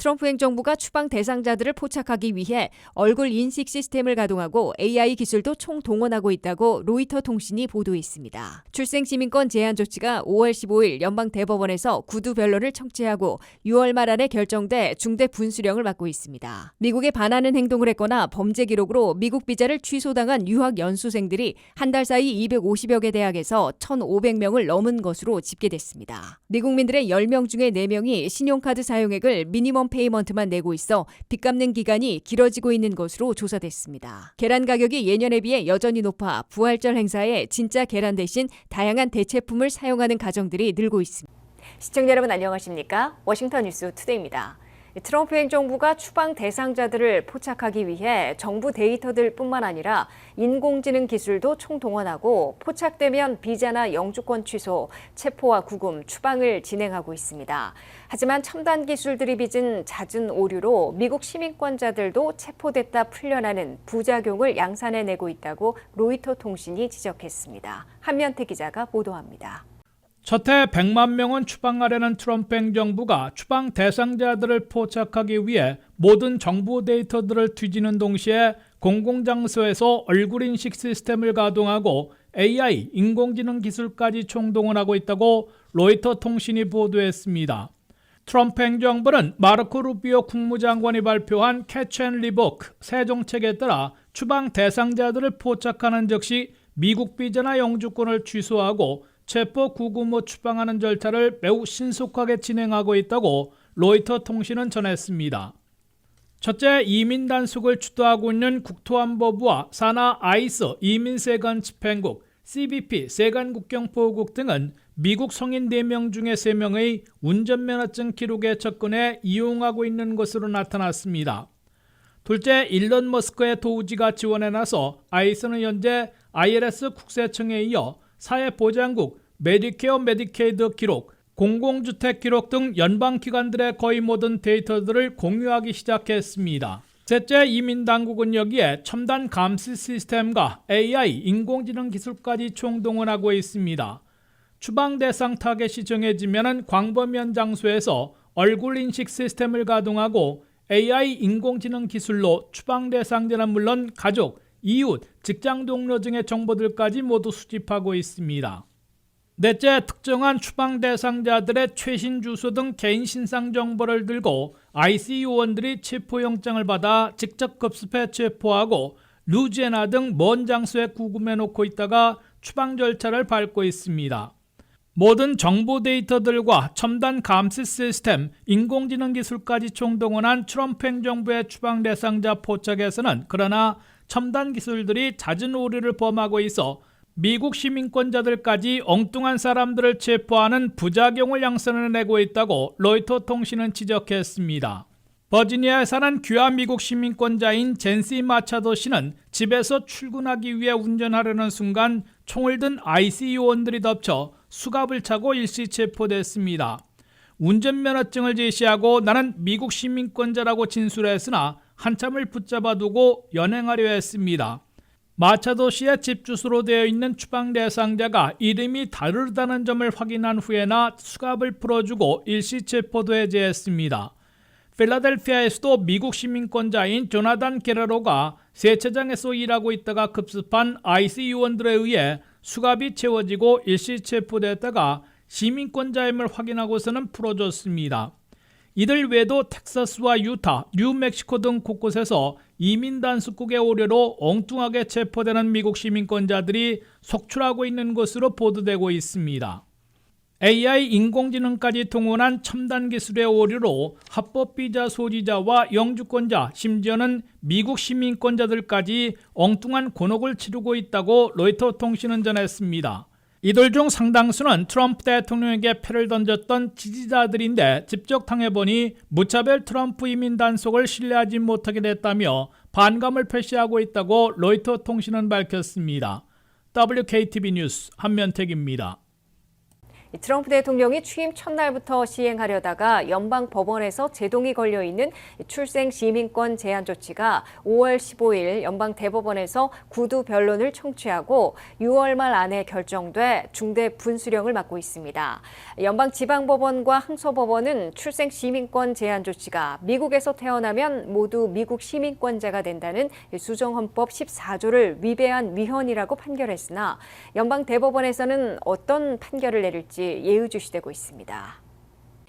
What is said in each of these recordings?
트럼프 행정부가 추방 대상자들을 포착하기 위해 얼굴 인식 시스템을 가동하고 AI 기술도 총동원하고 있다고 로이터 통신이 보도했습니다. 출생시민권 제한 조치가 5월 15일 연방 대법원에서 구두 변론을 청취하고 6월 말 안에 결정돼 중대 분수령을 받고 있습니다. 미국에 반하는 행동을 했거나 범죄 기록으로 미국 비자를 취소당한 유학 연수생들이 한 달 사이 250여 개 대학에서 1,500명을 넘은 것으로 집계됐습니다. 미국민들의 10명 중에 4명이 신용카드 사용액을 미니멈 페이먼트만 내고 있어 빚 갚는 기간이 길어지고 있는 것으로 조사됐습니다. 계란 가격이 예년에 비해 여전히 높아 부활절 행사에 진짜 계란 대신 다양한 대체품을 사용하는 가정들이 늘고 있습니다. 시청자 여러분 안녕하십니까? 워싱턴 뉴스 투데이입니다. 트럼프 행정부가 추방 대상자들을 포착하기 위해 정부 데이터들뿐만 아니라 인공지능 기술도 총동원하고 포착되면 비자나 영주권 취소, 체포와 구금, 추방을 진행하고 있습니다. 하지만 첨단 기술들이 빚은 잦은 오류로 미국 시민권자들도 체포됐다 풀려나는 부작용을 양산해내고 있다고 로이터 통신이 지적했습니다. 한면태 기자가 보도합니다. 첫해 100만 명은 추방하려는 트럼프 행정부가 추방 대상자들을 포착하기 위해 모든 정보 데이터들을 뒤지는 동시에 공공장소에서 얼굴인식 시스템을 가동하고 AI, 인공지능 기술까지 총동원하고 있다고 로이터 통신이 보도했습니다. 트럼프 행정부는 마르코 루비오 국무장관이 발표한 캐치 앤 리보크 새 정책에 따라 추방 대상자들을 포착하는 즉시 미국 비자나 영주권을 취소하고 체포, 구금 후 추방하는 절차를 매우 신속하게 진행하고 있다고 로이터 통신은 전했습니다. 첫째, 이민 단속을 주도하고 있는 국토안보부와 산하 아이스 이민세관 집행국, CBP 세관국경보호국 등은 미국 성인 4명 중에 3명의 운전면허증 기록에 접근해 이용하고 있는 것으로 나타났습니다. 둘째, 일론 머스크의 도우지가 지원에 나서 아이스는 현재 IRS 국세청에 이어 사회보장국, 메디케어 메디케이드 기록, 공공주택 기록 등 연방기관들의 거의 모든 데이터들을 공유하기 시작했습니다. 셋째, 이민당국은 여기에 첨단 감시 시스템과 AI, 인공지능 기술까지 총동원하고 있습니다. 추방 대상 타겟이 정해지면 광범위한 장소에서 얼굴 인식 시스템을 가동하고 AI, 인공지능 기술로 추방 대상자는 물론 가족, 이웃, 직장 동료 등의 정보들까지 모두 수집하고 있습니다. 넷째, 특정한 추방 대상자들의 최신 주소 등 개인 신상 정보를 들고 IC 요원들이 체포영장을 받아 직접 급습해 체포하고 루지애나 등 먼 장소에 구금해 놓고 있다가 추방 절차를 밟고 있습니다. 모든 정보 데이터들과 첨단 감시 시스템, 인공지능 기술까지 총동원한 트럼프 행정부의 추방 대상자 포착에서는 그러나 첨단 기술들이 잦은 오류를 범하고 있어 미국 시민권자들까지 엉뚱한 사람들을 체포하는 부작용을 양산해내고 있다고 로이터 통신은 지적했습니다. 버지니아에 사는 귀화 미국 시민권자인 젠시 마차도 씨는 집에서 출근하기 위해 운전하려는 순간 총을 든 IC 요원들이 덮쳐 수갑을 차고 일시 체포됐습니다. 운전면허증을 제시하고 나는 미국 시민권자라고 진술했으나 한참을 붙잡아두고 연행하려 했습니다. 마차도 씨의 집 주소로 되어 있는 추방 대상자가 이름이 다르다는 점을 확인한 후에나 수갑을 풀어주고 일시 체포도 해제했습니다. 필라델피아에서도 미국 시민권자인 조나단 게레로가 세차장에서 일하고 있다가 급습한 IC 요원들에 의해 수갑이 채워지고 일시 체포됐다가 시민권자임을 확인하고서는 풀어줬습니다. 이들 외에도 텍사스와 유타, 뉴멕시코 등 곳곳에서 이민 단속국의 오류로 엉뚱하게 체포되는 미국 시민권자들이 속출하고 있는 것으로 보도되고 있습니다. AI, 인공지능까지 동원한 첨단 기술의 오류로 합법 비자 소지자와 영주권자, 심지어는 미국 시민권자들까지 엉뚱한 곤혹을 치르고 있다고 로이터 통신은 전했습니다. 이들 중 상당수는 트럼프 대통령에게 패를 던졌던 지지자들인데 직접 당해보니 무차별 트럼프 이민 단속을 신뢰하지 못하게 됐다며 반감을 표시하고 있다고 로이터 통신은 밝혔습니다. WKTV 뉴스 한면택입니다. 트럼프 대통령이 취임 첫날부터 시행하려다가 연방 법원에서 제동이 걸려 있는 출생 시민권 제한 조치가 5월 15일 연방 대법원에서 구두 변론을 청취하고 6월 말 안에 결정돼 중대 분수령을 맞고 있습니다. 연방 지방법원과 항소법원은 출생 시민권 제한 조치가 미국에서 태어나면 모두 미국 시민권자가 된다는 수정헌법 14조를 위배한 위헌이라고 판결했으나 연방 대법원에서는 어떤 판결을 내릴지 예의주시되고 있습니다.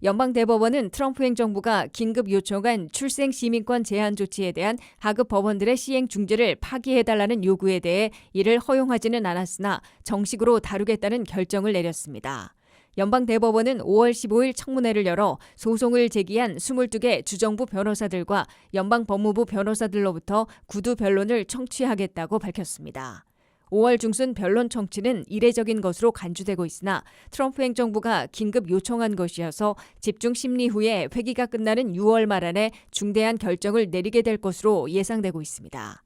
연방 대법원은 트럼프 행정부가 긴급 요청한 출생 시민권 제한 조치에 대한 하급 법원들의 시행 중지를 파기해달라는 요구에 대해 이를 허용하지는 않았으나 정식으로 다루겠다는 결정을 내렸습니다. 연방 대법원은 5월 15일 청문회를 열어 소송을 제기한 22개 주정부 변호사들과 연방 법무부 변호사들로부터 구두 변론을 청취하겠다고 밝혔습니다. 5월 중순 변론 청취는 이례적인 것으로 간주되고 있으나 트럼프 행정부가 긴급 요청한 것이어서 집중 심리 후에 회기가 끝나는 6월 말 안에 중대한 결정을 내리게 될 것으로 예상되고 있습니다.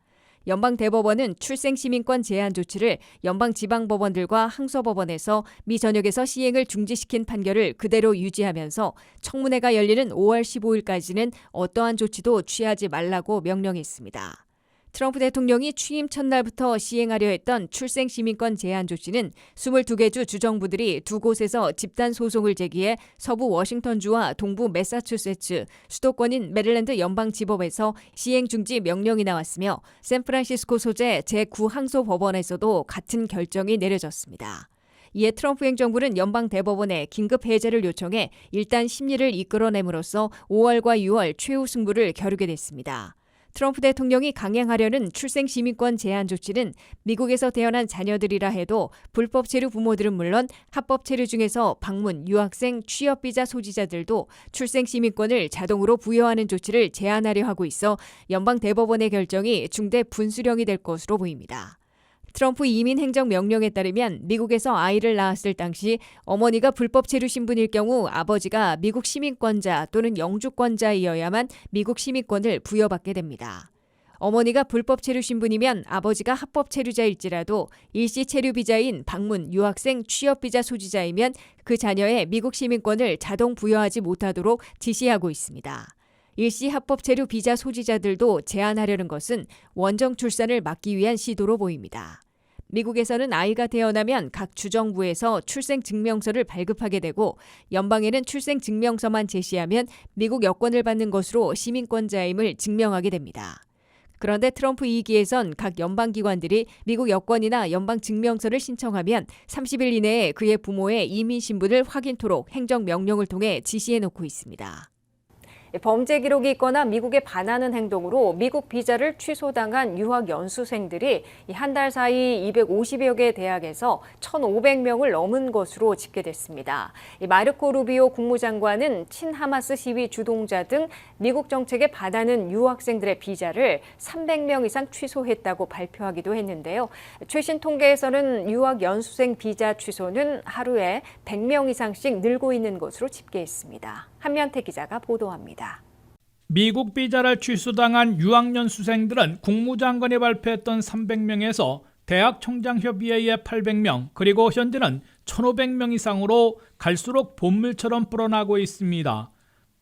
연방 대법원은 출생 시민권 제한 조치를 연방 지방법원들과 항소법원에서 미 전역에서 시행을 중지시킨 판결을 그대로 유지하면서 청문회가 열리는 5월 15일까지는 어떠한 조치도 취하지 말라고 명령했습니다. 트럼프 대통령이 취임 첫날부터 시행하려 했던 출생 시민권 제한 조치는 22개 주 주정부들이 두 곳에서 집단 소송을 제기해 서부 워싱턴주와 동부 매사추세츠, 수도권인 메릴랜드 연방지법에서 시행 중지 명령이 나왔으며 샌프란시스코 소재 제9항소법원에서도 같은 결정이 내려졌습니다. 이에 트럼프 행정부는 연방 대법원에 긴급 해제를 요청해 일단 심리를 이끌어냄으로써 5월과 6월 최후 승부를 겨루게 됐습니다. 트럼프 대통령이 강행하려는 출생 시민권 제한 조치는 미국에서 태어난 자녀들이라 해도 불법 체류 부모들은 물론 합법 체류 중에서 방문, 유학생, 취업 비자 소지자들도 출생 시민권을 자동으로 부여하는 조치를 제한하려 하고 있어 연방 대법원의 결정이 중대 분수령이 될 것으로 보입니다. 트럼프 이민 행정 명령에 따르면 미국에서 아이를 낳았을 당시 어머니가 불법 체류 신분일 경우 아버지가 미국 시민권자 또는 영주권자이어야만 미국 시민권을 부여받게 됩니다. 어머니가 불법 체류 신분이면 아버지가 합법 체류자일지라도 일시 체류 비자인 방문, 유학생, 취업 비자 소지자이면 그 자녀의 미국 시민권을 자동 부여하지 못하도록 지시하고 있습니다. 일시 합법 체류 비자 소지자들도 제한하려는 것은 원정 출산을 막기 위한 시도로 보입니다. 미국에서는 아이가 태어나면 각 주정부에서 출생증명서를 발급하게 되고 연방에는 출생증명서만 제시하면 미국 여권을 받는 것으로 시민권자임을 증명하게 됩니다. 그런데 트럼프 2기에선 각 연방기관들이 미국 여권이나 연방증명서를 신청하면 30일 이내에 그의 부모의 이민 신분을 확인토록 행정명령을 통해 지시해놓고 있습니다. 범죄 기록이 있거나 미국에 반하는 행동으로 미국 비자를 취소당한 유학 연수생들이 한 달 사이 250여 개 대학에서 1,500명을 넘은 것으로 집계됐습니다. 마르코 루비오 국무장관은 친하마스 시위 주동자 등 미국 정책에 반하는 유학생들의 비자를 300명 이상 취소했다고 발표하기도 했는데요. 최신 통계에서는 유학 연수생 비자 취소는 하루에 100명 이상씩 늘고 있는 것으로 집계했습니다. 한면태 기자가 보도합니다. 미국 비자를 취소당한 유학연수생들은 국무장관이 발표했던 300명에서 대학총장협의회의 800명, 그리고 현재는 1,500명 이상으로 갈수록 본물처럼 불어나고 있습니다.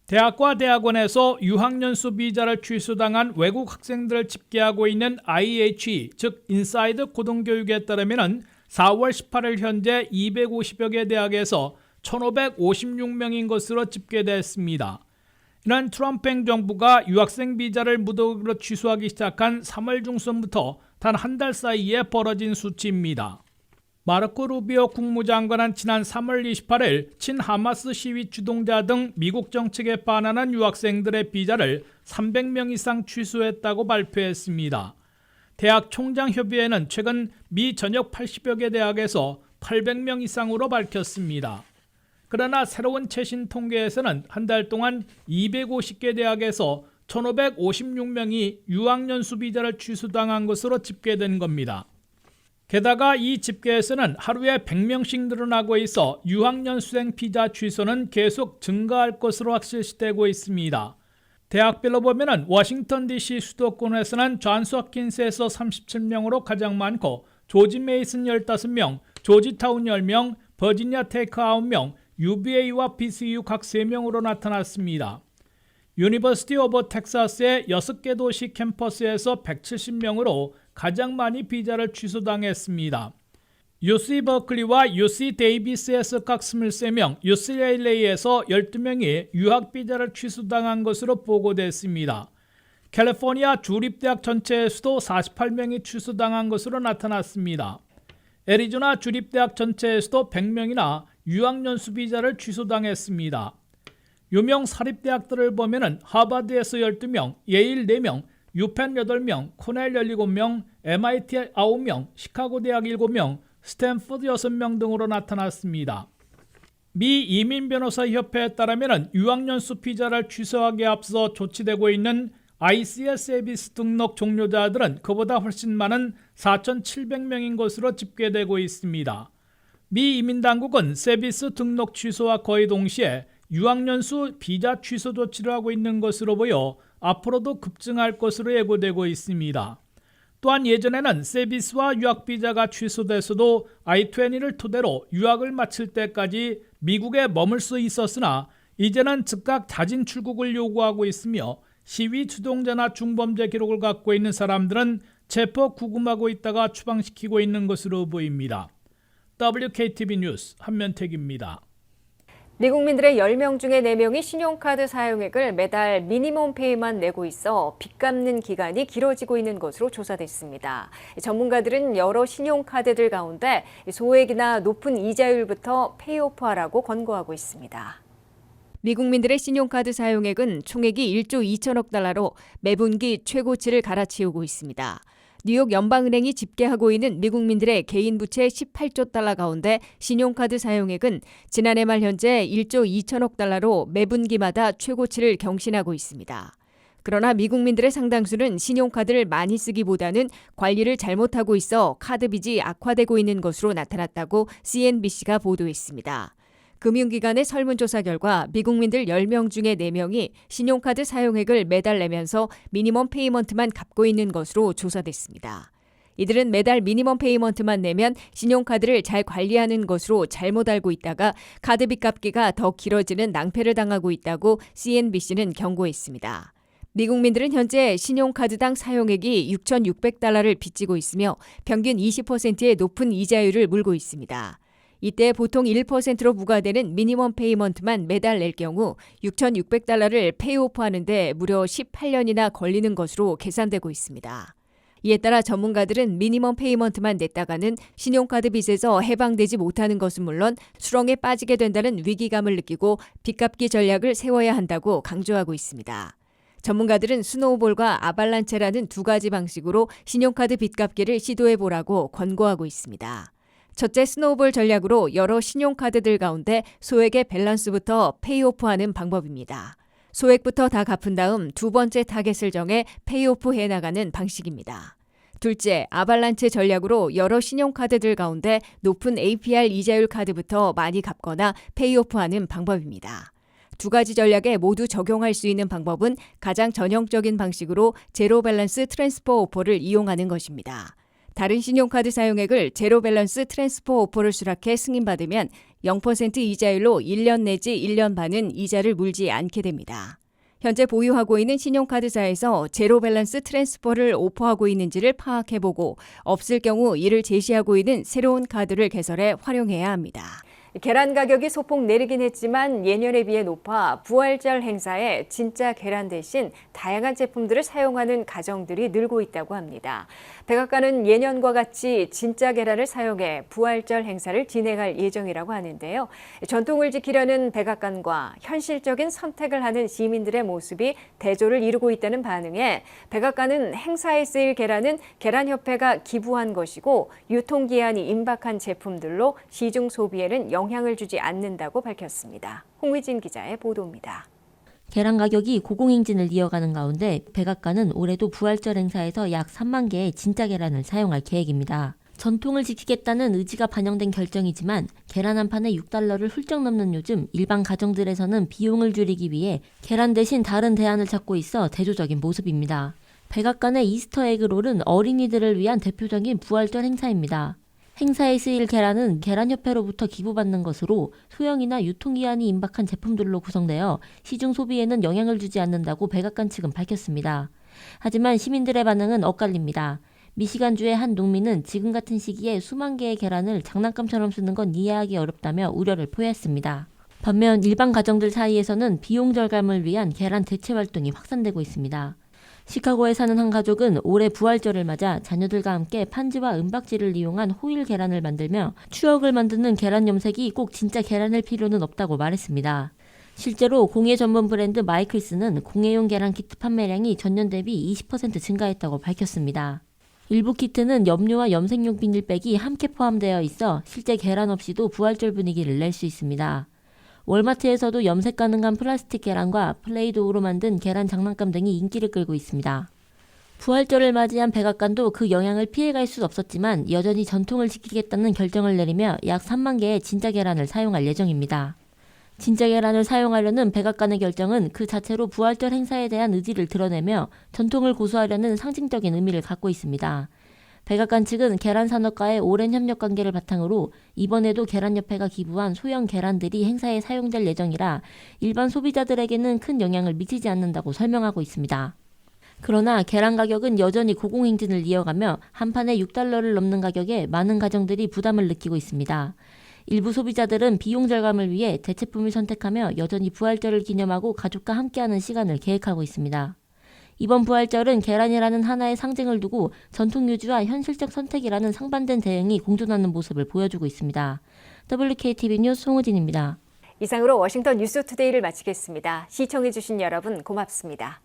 대학과 대학원에서 유학연수 비자를 취소당한 외국 학생들을 집계하고 있는 IHE, 즉 인사이드 고등교육에 따르면 4월 18일 현재 250여 개 대학에서 1,556명인 것으로 집계됐습니다. 이는 트럼프 행정부가 유학생 비자를 무더기로 취소하기 시작한 3월 중순부터 단 한 달 사이에 벌어진 수치입니다. 마르코 루비오 국무장관은 지난 3월 28일 친하마스 시위 주동자 등 미국 정책에 반하는 유학생들의 비자를 300명 이상 취소했다고 발표했습니다. 대학 총장협의회는 최근 미 전역 80여 개 대학에서 800명 이상으로 밝혔습니다. 그러나 새로운 최신 통계에서는 한 달 동안 250개 대학에서 1,556명이 유학연수 비자를 취소당한 것으로 집계된 겁니다. 게다가 이 집계에서는 하루에 100명씩 늘어나고 있어 유학연수생 비자 취소는 계속 증가할 것으로 확실시되고 있습니다. 대학별로 보면 워싱턴 DC 수도권에서는 존스 홉킨스에서 37명으로 가장 많고 조지 메이슨 15명, 조지타운 10명, 버지니아 테크 9명, UVA와 BCU 각 3명으로 나타났습니다. 유니버시티 오브 텍사스의 6개 도시 캠퍼스에서 170명으로 가장 많이 비자를 취소당했습니다. UC 버클리와 UC 데이비스에서 각 23명, UCLA에서 12명이 유학 비자를 취소당한 것으로 보고됐습니다. 캘리포니아 주립대학 전체에서도 48명이 취소당한 것으로 나타났습니다. 애리조나 주립대학 전체에서도 100명이나 유학연수 비자를 취소당했습니다. 유명 사립대학들을 보면 하버드에서 12명, 예일 4명, 유펜 8명, 코넬 17명, MIT 9명, 시카고 대학 7명, 스탠포드 6명 등으로 나타났습니다. 미 이민변호사협회에 따르면 유학연수 비자를 취소하기에 앞서 조치되고 있는 ICS 서비스 등록 종료자들은 그보다 훨씬 많은 4,700명인 것으로 집계되고 있습니다. 미 이민당국은 서비스 등록 취소와 거의 동시에 유학연수 비자 취소 조치를 하고 있는 것으로 보여 앞으로도 급증할 것으로 예고되고 있습니다. 또한 예전에는 서비스와 유학 비자가 취소돼서도 I-20를 토대로 유학을 마칠 때까지 미국에 머물 수 있었으나 이제는 즉각 자진 출국을 요구하고 있으며 시위 주동자나 중범죄 기록을 갖고 있는 사람들은 체포 구금하고 있다가 추방시키고 있는 것으로 보입니다. WKTV 뉴스 한면택입니다. 미국민들의 10명 중에 4명이 신용카드 사용액을 매달 미니멈 페이만 내고 있어 빚 갚는 기간이 길어지고 있는 것으로 조사됐습니다. 전문가들은 여러 신용카드들 가운데 소액이나 높은 이자율부터 페이오프하라고 권고하고 있습니다. 미국민들의 신용카드 사용액은 총액이 1조 2천억 달러로 매분기 최고치를 갈아치우고 있습니다. 뉴욕 연방은행이 집계하고 있는 미국민들의 개인 부채 18조 달러 가운데 신용카드 사용액은 지난해 말 현재 1조 2천억 달러로 매분기마다 최고치를 경신하고 있습니다. 그러나 미국민들의 상당수는 신용카드를 많이 쓰기보다는 관리를 잘못하고 있어 카드 빚이 악화되고 있는 것으로 나타났다고 CNBC가 보도했습니다. 금융기관의 설문조사 결과 미국민들 10명 중에 4명이 신용카드 사용액을 매달 내면서 미니멈 페이먼트만 갚고 있는 것으로 조사됐습니다. 이들은 매달 미니멈 페이먼트만 내면 신용카드를 잘 관리하는 것으로 잘못 알고 있다가 카드빚 갚기가 더 길어지는 낭패를 당하고 있다고 CNBC는 경고했습니다. 미국민들은 현재 신용카드당 사용액이 6,600달러를 빚지고 있으며 평균 20%의 높은 이자율을 물고 있습니다. 이때 보통 1%로 부과되는 미니멈 페이먼트만 매달 낼 경우 6,600달러를 페이오프하는 데 무려 18년이나 걸리는 것으로 계산되고 있습니다. 이에 따라 전문가들은 미니멈 페이먼트만 냈다가는 신용카드 빚에서 해방되지 못하는 것은 물론 수렁에 빠지게 된다는 위기감을 느끼고 빚갚기 전략을 세워야 한다고 강조하고 있습니다. 전문가들은 스노우볼과 아발란체라는 두 가지 방식으로 신용카드 빚갚기를 시도해보라고 권고하고 있습니다. 첫째, 스노우볼 전략으로 여러 신용카드들 가운데 소액의 밸런스부터 페이오프하는 방법입니다. 소액부터 다 갚은 다음 두 번째 타겟을 정해 페이오프 해나가는 방식입니다. 둘째, 아발란체 전략으로 여러 신용카드들 가운데 높은 APR 이자율 카드부터 많이 갚거나 페이오프하는 방법입니다. 두 가지 전략에 모두 적용할 수 있는 방법은 가장 전형적인 방식으로 제로 밸런스 트랜스퍼 오퍼를 이용하는 것입니다. 다른 신용카드 사용액을 제로 밸런스 트랜스퍼 오퍼를 수락해 승인받으면 0% 이자율로 1년 내지 1년 반은 이자를 물지 않게 됩니다. 현재 보유하고 있는 신용카드사에서 제로 밸런스 트랜스퍼를 오퍼하고 있는지를 파악해보고 없을 경우 이를 제시하고 있는 새로운 카드를 개설해 활용해야 합니다. 계란 가격이 소폭 내리긴 했지만 예년에 비해 높아 부활절 행사에 진짜 계란 대신 다양한 제품들을 사용하는 가정들이 늘고 있다고 합니다. 백악관은 예년과 같이 진짜 계란을 사용해 부활절 행사를 진행할 예정이라고 하는데요. 전통을 지키려는 백악관과 현실적인 선택을 하는 시민들의 모습이 대조를 이루고 있다는 반응에 백악관은 행사에 쓰일 계란은 계란협회가 기부한 것이고 유통기한이 임박한 제품들로 시중 소비에는 영향을 주지 않는다고 밝혔습니다. 홍휘진 기자의 보도입니다. 계란 가격이 고공행진을 이어가는 가운데 백악관은 올해도 부활절 행사에서 약 3만 개의 진짜 계란을 사용할 계획입니다. 전통을 지키겠다는 의지가 반영된 결정이지만 계란 한 판에 $6를 훌쩍 넘는 요즘 일반 가정들에서는 비용을 줄이기 위해 계란 대신 다른 대안을 찾고 있어 대조적인 모습입니다. 백악관의 이스터 에그롤은 어린이들을 위한 대표적인 부활절 행사입니다. 행사에 쓰일 계란은 계란협회로부터 기부받는 것으로 소형이나 유통기한이 임박한 제품들로 구성되어 시중 소비에는 영향을 주지 않는다고 백악관 측은 밝혔습니다. 하지만 시민들의 반응은 엇갈립니다. 미시간주의 한 농민은 지금 같은 시기에 수만 개의 계란을 장난감처럼 쓰는 건 이해하기 어렵다며 우려를 표했습니다. 반면 일반 가정들 사이에서는 비용 절감을 위한 계란 대체 활동이 확산되고 있습니다. 시카고에 사는 한 가족은 올해 부활절을 맞아 자녀들과 함께 판지와 은박지를 이용한 호일 계란을 만들며 추억을 만드는 계란 염색이 꼭 진짜 계란일 필요는 없다고 말했습니다. 실제로 공예 전문 브랜드 마이클스는 공예용 계란 키트 판매량이 전년 대비 20% 증가했다고 밝혔습니다. 일부 키트는 염료와 염색용 비닐백이 함께 포함되어 있어 실제 계란 없이도 부활절 분위기를 낼 수 있습니다. 월마트에서도 염색 가능한 플라스틱 계란과 플레이도우로 만든 계란 장난감 등이 인기를 끌고 있습니다. 부활절을 맞이한 백악관도 그 영향을 피해갈 수 없었지만 여전히 전통을 지키겠다는 결정을 내리며 약 3만 개의 진짜 계란을 사용할 예정입니다. 진짜 계란을 사용하려는 백악관의 결정은 그 자체로 부활절 행사에 대한 의지를 드러내며 전통을 고수하려는 상징적인 의미를 갖고 있습니다. 백악관 측은 계란 산업과의 오랜 협력 관계를 바탕으로 이번에도 계란협회가 기부한 소형 계란들이 행사에 사용될 예정이라 일반 소비자들에게는 큰 영향을 미치지 않는다고 설명하고 있습니다. 그러나 계란 가격은 여전히 고공행진을 이어가며 한 판에 $6를 넘는 가격에 많은 가정들이 부담을 느끼고 있습니다. 일부 소비자들은 비용 절감을 위해 대체품을 선택하며 여전히 부활절을 기념하고 가족과 함께하는 시간을 계획하고 있습니다. 이번 부활절은 계란이라는 하나의 상징을 두고 전통 유지와 현실적 선택이라는 상반된 대응이 공존하는 모습을 보여주고 있습니다. WKTV 뉴스 송우진입니다. 이상으로 워싱턴 뉴스투데이를 마치겠습니다. 시청해주신 여러분 고맙습니다.